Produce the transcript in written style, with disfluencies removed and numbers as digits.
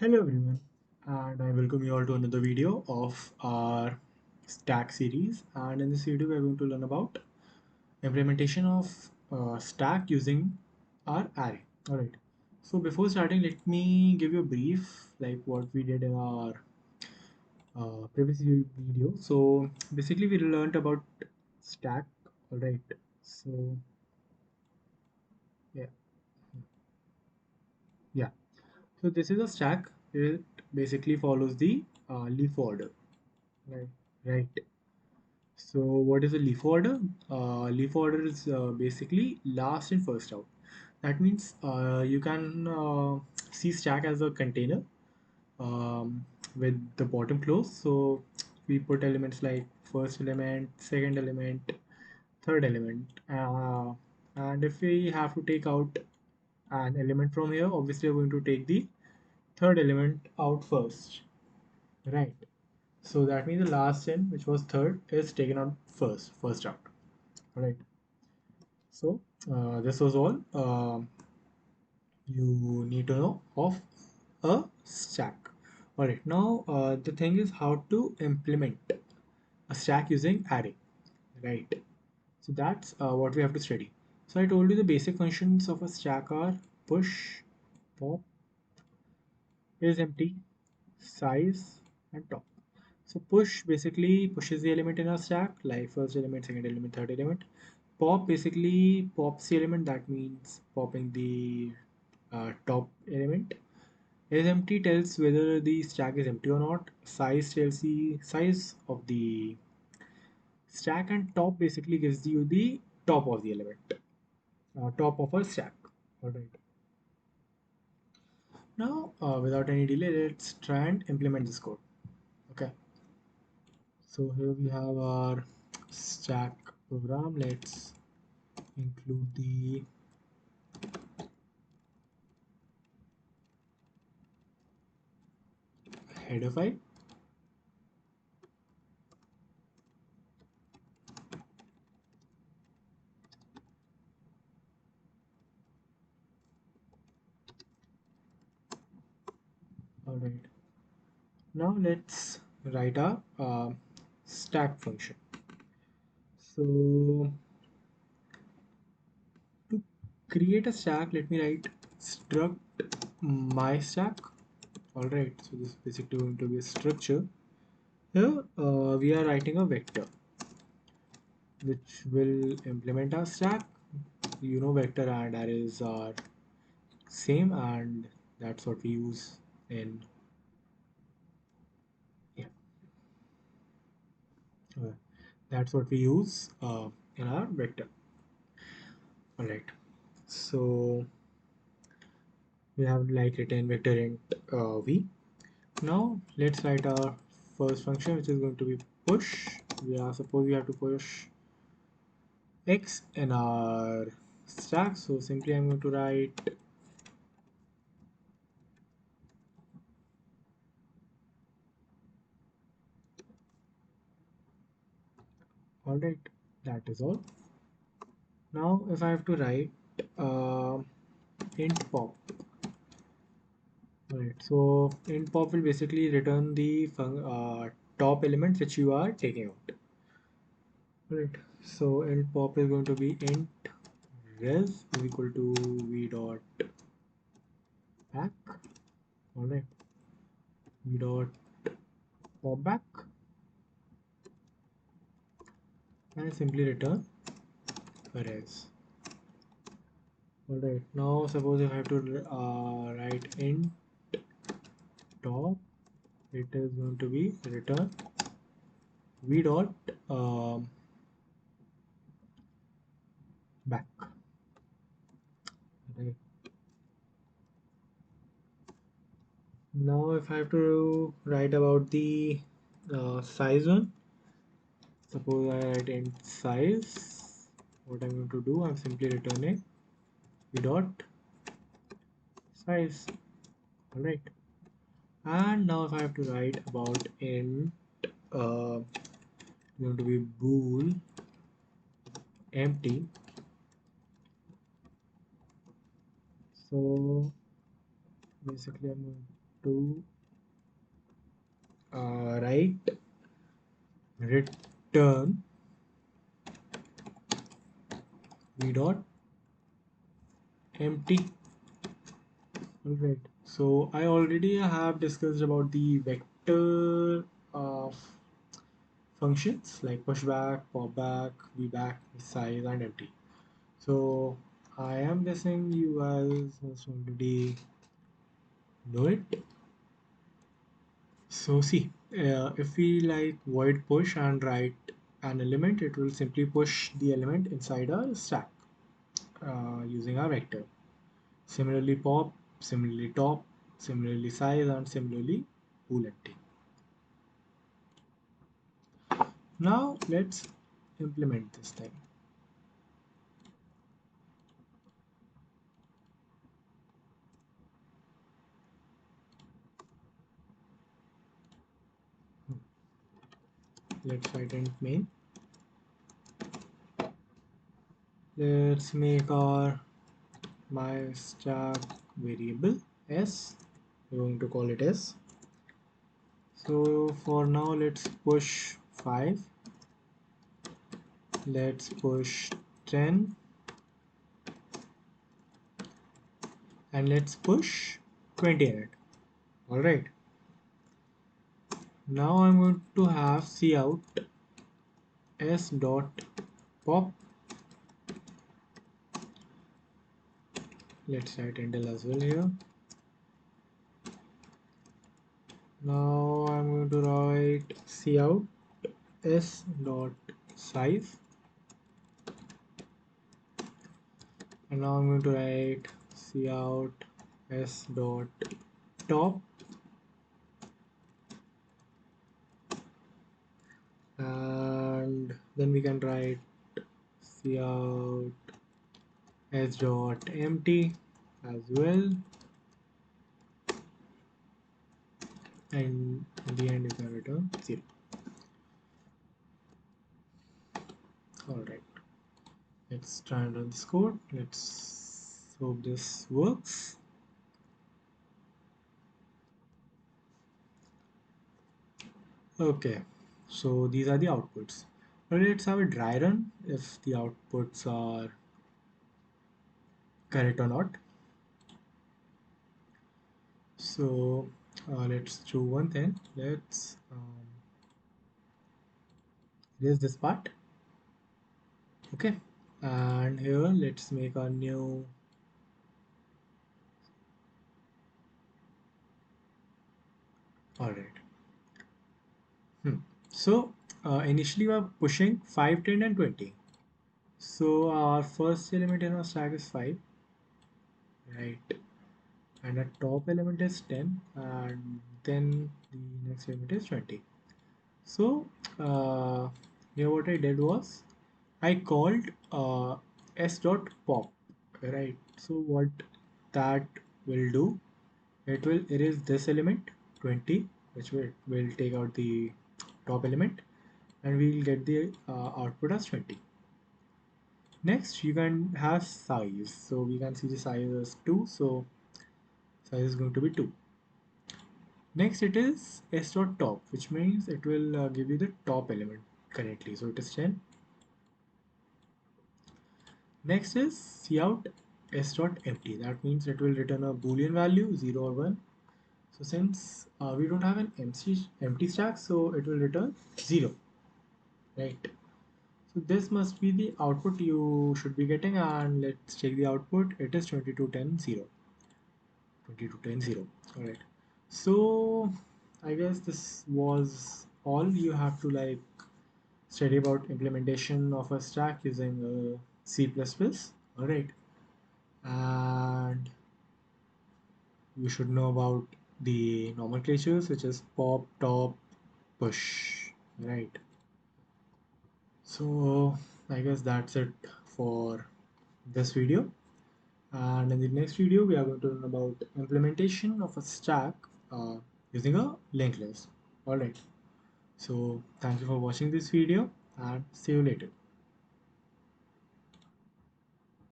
Hello everyone, and I welcome you all to another video of our stack series. And in this video, we are going to learn about implementation of stack using our array. All right. So before starting, let me give you a brief like what we did in our previous video. So basically, we learned about stack. All right. So yeah, yeah. So this is a stack. It basically follows the leaf order. Right. Right. So what is a leaf order? Leaf order is basically last in first out. That means you can see stack as a container with the bottom closed. So we put elements like first element, second element, third element. And if we have to take out an element from here, obviously we're going to take the third element out first. Right. So that means the last in, which was third, is taken out first out. Right. So this was all you need to know of a stack. All right. Now the thing is how to implement a stack using array. Right. So that's what we have to study. So I told you the basic functions of a stack are push, pop, is empty, size, and top. So push basically pushes the element in our stack, like first element, second element, third element. Pop basically pops the element, that means popping the top element. Is empty tells whether the stack is empty or not. Size tells the size of the stack, and top basically gives you the top of the element, top of a stack. All right. Now, without any delay, let's try and implement this code. Okay. So here we have our stack program. Let's include the header file. All right. Now let's write our stack function. So to create a stack, let me write struct my stack. All right. So this is basically going to be a structure. Here we are writing a vector which will implement our stack. You know, vector and arrays are same, and that's what we use in yeah. Uh, that's what we use in our vector. All right. So we have like written vector int v. Now let's write our first function, which is going to be push. We are suppose we have to push x in our stack. So simply I'm going to write all right. That is all. Now if I have to write uh, int pop. Right. So int pop will basically return the top elements which you are taking out. Right. So int pop is going to be int res is equal to v dot back. All right. V dot pop back and simply return a res. All right. Now suppose if I have to write int top, it is going to be return v dot um, back. Right. Now if I have to write about the size one, suppose I write int size, what I'm going to do, I'm simply returning v dot size. Alright. And now if I have to write about int going to be bool empty. So basically I'm going to write return v dot empty. Alright, so I already have discussed about the vector of functions like pushback, popback, vback, size, and empty. So I am guessing you guys must already know it. So see, if we like void push and write an element, it will simply push the element inside a stack using our vector. Similarly pop, similarly top, similarly size, and similarly bool empty. Now let's implement this thing. Let's write int main. Let's make our my stack variable s. We're going to call it s. So for now, let's push 5. Let's push 10. And let's push 20 in it. Alright. Now I'm going to have cout s dot pop. Let's write until as well here. Now I'm going to write cout s dot size, and now I'm going to write cout s dot top, and then we can write cout s dot empty as well, and in the end you can return 0. Alright, let's try and run this code. Let's hope this works. Okay, so these are the outputs. Now let's have a dry run if the outputs are correct or not. So let's do one thing. Let's erase this part. Okay, and here let's make a new. All right. So initially we are pushing 5, 10, and 20. So our first element in our stack is 5, right? And the top element is 10, and then the next element is 20. So here what I did was I called s dot pop, right? So what that will do, it will erase this element 20, which will take out the top element, and we will get the output as 20. Next you can have size, so we can see the size as 2, so size is going to be 2. Next it is s dot top, which means it will give you the top element correctly, so it is 10. Next is cout s dot empty, that means it will return a boolean value 0 or 1. So since we don't have an empty stack, so it will return 0, right? So this must be the output you should be getting, and let's check the output. It is 22, 10, 0. 22, 10, 0. All right. So I guess this was all you have to like study about implementation of a stack using C++. All right. And you should know about the nomenclatures, which is pop, top, push, right? So I guess that's it for this video, and in the next video we are going to learn about implementation of a stack using a linked list. All right, so thank you for watching this video, and see you later.